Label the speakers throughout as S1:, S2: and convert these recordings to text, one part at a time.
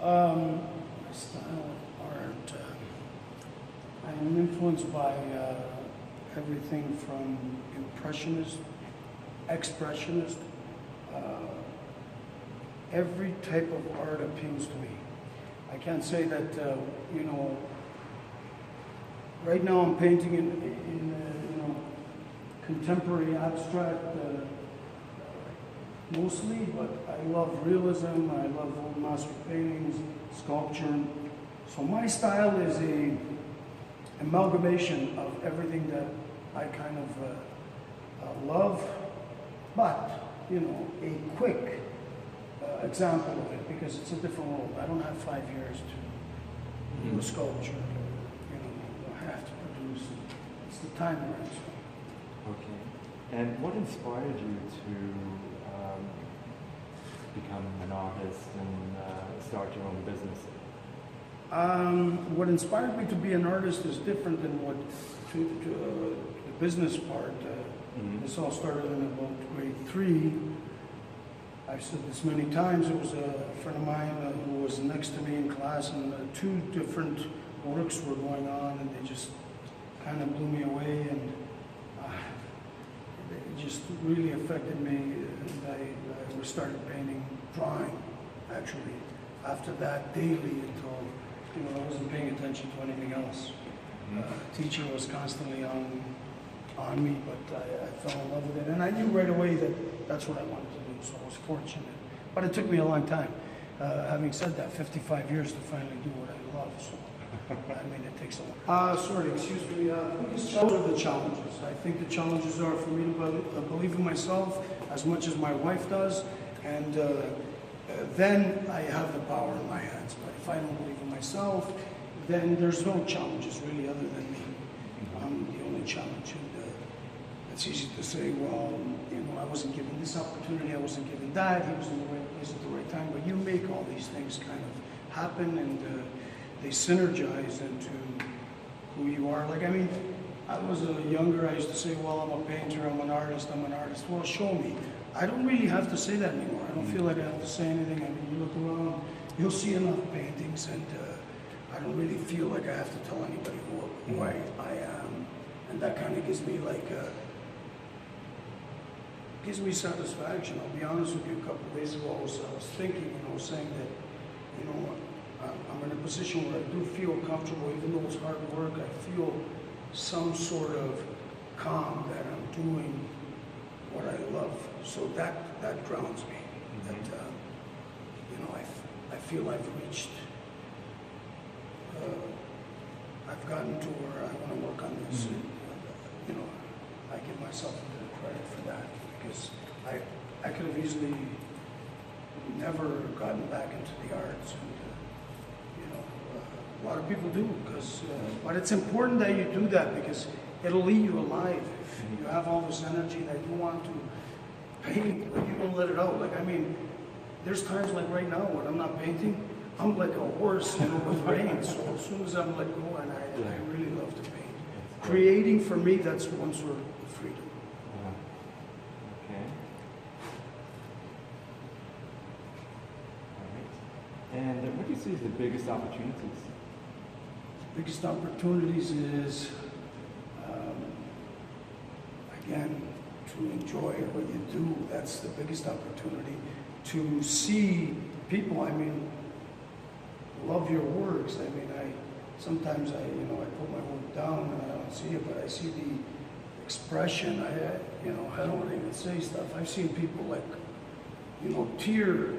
S1: My style of art, I'm influenced by everything from impressionist, expressionist. Every type of art appeals to me. I can't say that, you know, right now I'm painting in you know, contemporary abstract mostly, but I love realism, I love old master paintings, sculpture. So my style is a amalgamation of everything that I kind of love, but, you know, a quick example of it, because it's a different world. I don't have 5 years to do a sculpture, you know, I have to produce. It's the time we're in. So.
S2: Okay. And what inspired you to become an artist and start your own business?
S1: What inspired me to be an artist is different than what the business part. This all started in about grade 3. I've said this many times. It was a friend of mine who was next to me in class, and 2 different works were going on, and they just kind of blew me away, and it just really affected me. And I started painting, drawing, actually, after that daily until, you know, I wasn't paying attention to anything else. Teaching was constantly on me, but I fell in love with it, and I knew right away that that's what I wanted to do. So I was fortunate, but it took me a long time. Having said that, 55 years to finally do what I love. So I mean, it takes a lot. Sorry, excuse me. Those are the challenges. I think the challenges are for me to believe in myself as much as my wife does, and then I have the power in my hands. But if I don't believe in myself, then there's no challenges really other than me. I'm the only challenge. And it's easy to say, well, you know, I wasn't given this opportunity, I wasn't given that, he was in the right place at the right time. But you make all these things kind of happen, and they synergize into who you are. Like, I mean, I was younger, I used to say, well, I'm a painter, I'm an artist. Well, show me. I don't really have to say that anymore. I don't feel like I have to say anything. I mean, you look around, you'll see enough paintings, and I don't really feel like I have to tell anybody who I am. And that kind of gives me like gives me satisfaction. I'll be honest with you, a couple of days ago I was thinking, and I was saying that, you know, I'm in a position where I do feel comfortable, even though it's hard work. I feel some sort of calm that I'm doing what I love. So that grounds me. That you know, I feel I've reached. I've gotten to where I want to work on this. And, you know, I give myself a bit of credit for that, because I could have easily never gotten back into the arts, and you know, a lot of people do, because but it's important that you do that, because it'll eat you alive. If you have all this energy that you want to paint, but you don't let it out. Like, I mean, there's times like right now when I'm not painting, I'm like a horse, you know, with reins. So as soon as I'm let go, and I really love to paint. Creating, for me, that's one sort of freedom.
S2: Okay. All right. And what do you see as the biggest opportunities?
S1: Biggest opportunities is, again, to enjoy what you do. That's the biggest opportunity. To see people, I mean, love your works. I mean, sometimes I put my work down and I don't see it, but I see the expression. I don't want to even say stuff. I've seen people like, you know, tear.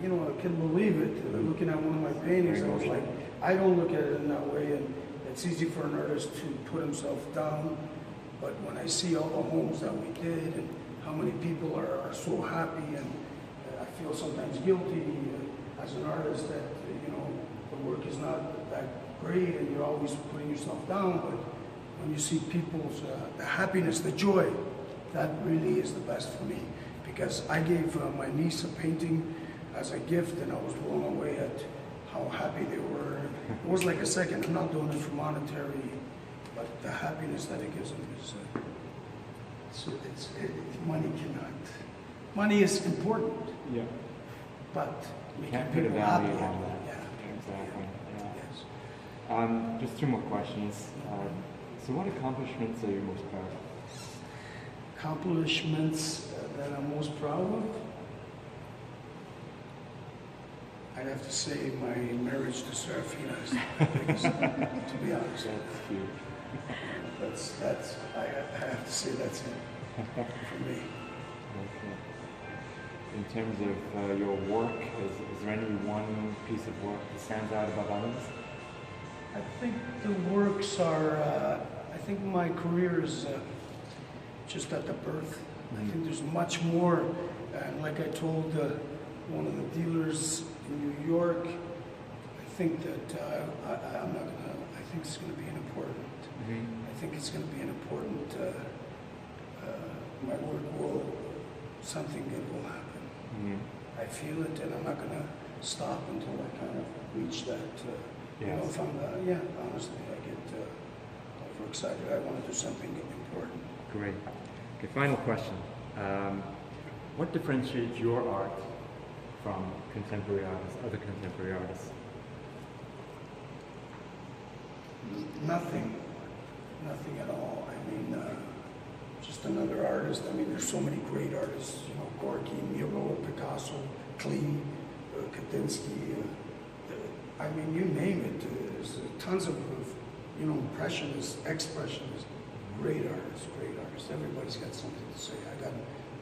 S1: You know, I couldn't believe it. Looking at one of my paintings, I was like, I don't look at it in that way, and it's easy for an artist to put himself down. But when I see all the homes that we did and how many people are so happy, and I feel sometimes guilty as an artist that, you know, the work is not that great and you're always putting yourself down. But when you see people's the happiness, the joy, that really is the best for me. Because I gave my niece a painting as a gift, and I was blown away at how happy they were. It was like a second. I'm not doing it for monetary, but the happiness that it gives them is, money cannot. Money is important,
S2: yeah,
S1: but
S2: You
S1: making
S2: can't put a
S1: people
S2: value
S1: happy.
S2: on that.
S1: Yeah.
S2: Exactly. Yeah.
S1: Yes.
S2: Just two more questions. So what accomplishments are you most proud of?
S1: Accomplishments that I'm most proud of? I'd have to say my marriage to Serafina is the biggest, to be honest.
S2: That's huge.
S1: I have to say that's it for me.
S2: Okay. In terms of your work, is there any one piece of work that stands out above others?
S1: I think the works are, I think my career is just at the birth. I think there's much more. And like I told one of the dealers in New York, I think that I'm not gonna, I think it's gonna be an important, I think it's gonna be an important, my work will, something good will happen. I feel it, and I'm not gonna stop until I kind of reach that, you know, if I'm, honestly, I get overexcited. I want to do something important.
S2: Great. Okay, final question. What differentiates your art from contemporary artists, other contemporary artists?
S1: Nothing. Nothing at all. I mean, just another artist. I mean, there's so many great artists, you know, Gorky, Miro, Picasso, Klee, Kandinsky. I mean, you name it. There's tons of, you know, impressionists, expressionists, great artists, great artists. Everybody's got something to say.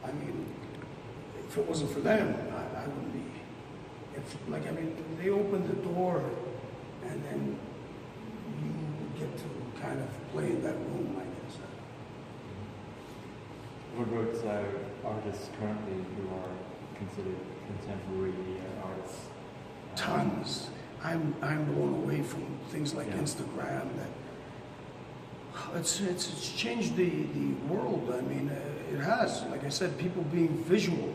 S1: I mean, if it wasn't for them, I wouldn't be. I mean, they opened the door, and then you get to kind of play in that room, I guess.
S2: What about artists currently who are considered contemporary artists?
S1: Tons. I'm blown away from things like Instagram. That it's changed the world. I mean, it has. Like I said, people being visual.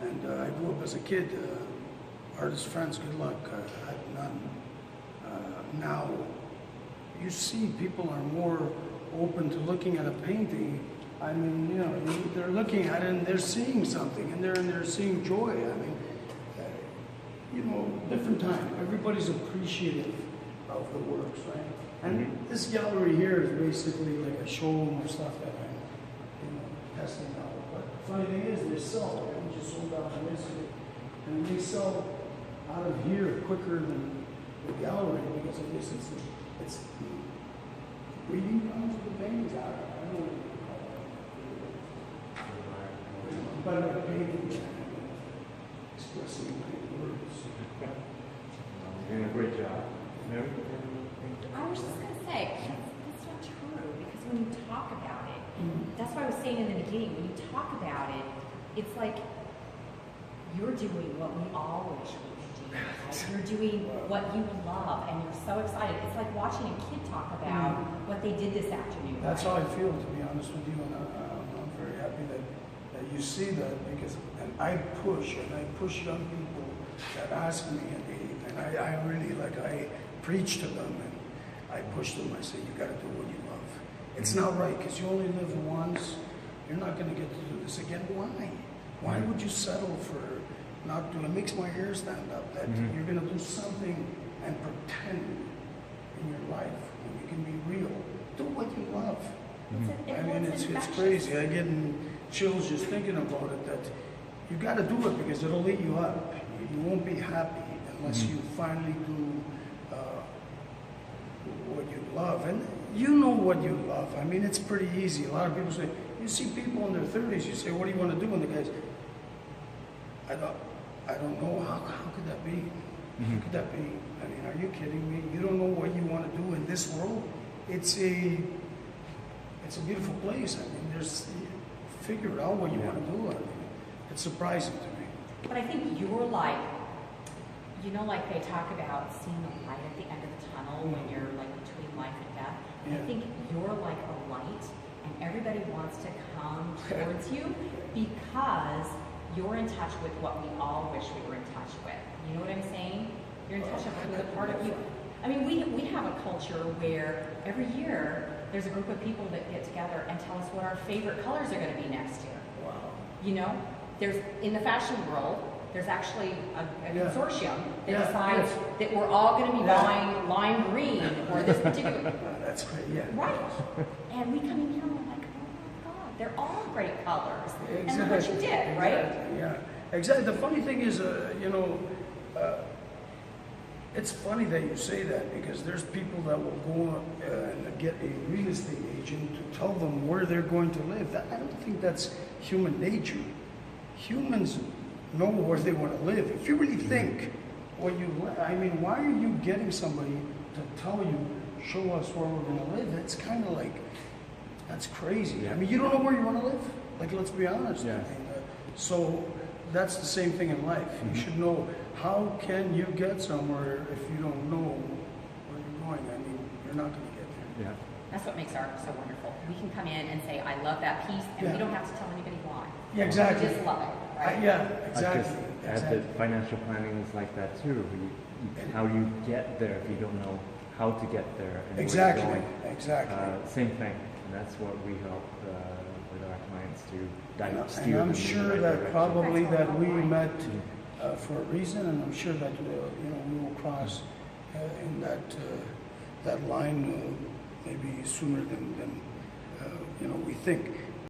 S1: And I grew up as a kid. Artist friends, good luck. I had none. Now, you see, people are more open to looking at a painting. I mean, you know, they're looking at it and they're seeing something, and they're seeing joy. I mean, you know, different time. Everybody's appreciative of the works, right? And this gallery here is basically like a showroom of stuff that I'm, you know, testing out. But the funny thing is, they sell. We just sold out on Instagram, and they sell out of here quicker than the gallery because of this. It's the breeding grounds of the paintings. I don't know what you call it. But I'm painting, expressing my words.
S2: You're doing a great job. Mary?
S3: I was just going to say, that's not true, because when you talk about it, that's what I was saying in the beginning, when you talk about it, it's like you're doing what we all wish we could do. Right? You're doing what you love, and you're so excited. It's like watching a kid talk about what they did this afternoon.
S1: That's how I feel, to be honest with you, and I'm very happy that you see that, because I push young people that ask me, and I really, like, I preach to them, and I push them. I say, you got to do what you love. It's not right, because you only live once. You're not going to get to do this again. Why? Why would you settle for not doing it? It makes my hair stand up that you're going to do something and pretend in your life when you can be real. Do what you love. I mean, it's crazy. I get chills just thinking about it, that you got to do it because it'll eat you up. You won't be happy unless you finally do what you love. And you know what you love. I mean, it's pretty easy. A lot of people say, you see people in their 30s, you say, what do you want to do? And the guys, I don't know. How could that be? How could that be? I mean, are you kidding me? You don't know what you want to do in this world? It's a beautiful place. I mean, figure out what you want to do. I mean, it's surprising to me.
S3: But I think you're like, you know, like they talk about seeing the light at the end of the tunnel when you're like between life and death. I think you're like a light, and everybody wants to come towards you because you're in touch with what we all wish we were in touch with. You know what I'm saying? You're in touch with a part of you. I mean, we have a culture where every year there's a group of people that get together and tell us what our favorite colors are going to be next year.
S1: Wow.
S3: You know, there's in the fashion world, there's actually a
S1: Yeah.
S3: consortium that
S1: Yeah,
S3: decides
S1: yes.
S3: that we're all going to be
S1: Yeah.
S3: buying lime green or this particular.
S1: That's great, yeah.
S3: Right. And we come in here and we're like, oh my God, they're all great colors.
S1: Exactly.
S3: And look what you did, right?
S1: Exactly, yeah, exactly. The funny thing is, it's funny that you say that because there's people that will go and get a real estate agent to tell them where they're going to live. I don't think that's human nature. Humans know where they want to live. If you really think why are you getting somebody to tell you, show us where we're going to live? That's kind of like, that's crazy.
S2: Yeah.
S1: I mean, you don't know where you want to live. Like, let's be honest.
S2: Yeah.
S1: So that's the same thing in life.
S2: Mm-hmm.
S1: You should know, how can you get somewhere if you don't know where you're going? I mean, you're not going to get there.
S2: Yeah.
S3: That's what makes art so wonderful. We can come in and say, I love that piece, and
S1: Yeah.
S3: we don't have to tell anybody why.
S1: Yeah, exactly.
S3: We just love it, right?
S1: Yeah,
S2: I
S1: exactly.
S2: just add
S1: exactly.
S2: that financial planning is like that too. How you get there if you don't know how to get there and
S1: Exactly,
S2: where you're going.
S1: exactly.
S2: Same thing, and that's what we help with our clients to
S1: And
S2: steer them
S1: I'm
S2: in the
S1: sure
S2: right
S1: that
S2: direction.
S1: probably
S3: That's
S1: that
S3: all
S1: we
S3: right.
S1: met for a reason, and I'm sure that we will cross in that line maybe sooner than we think.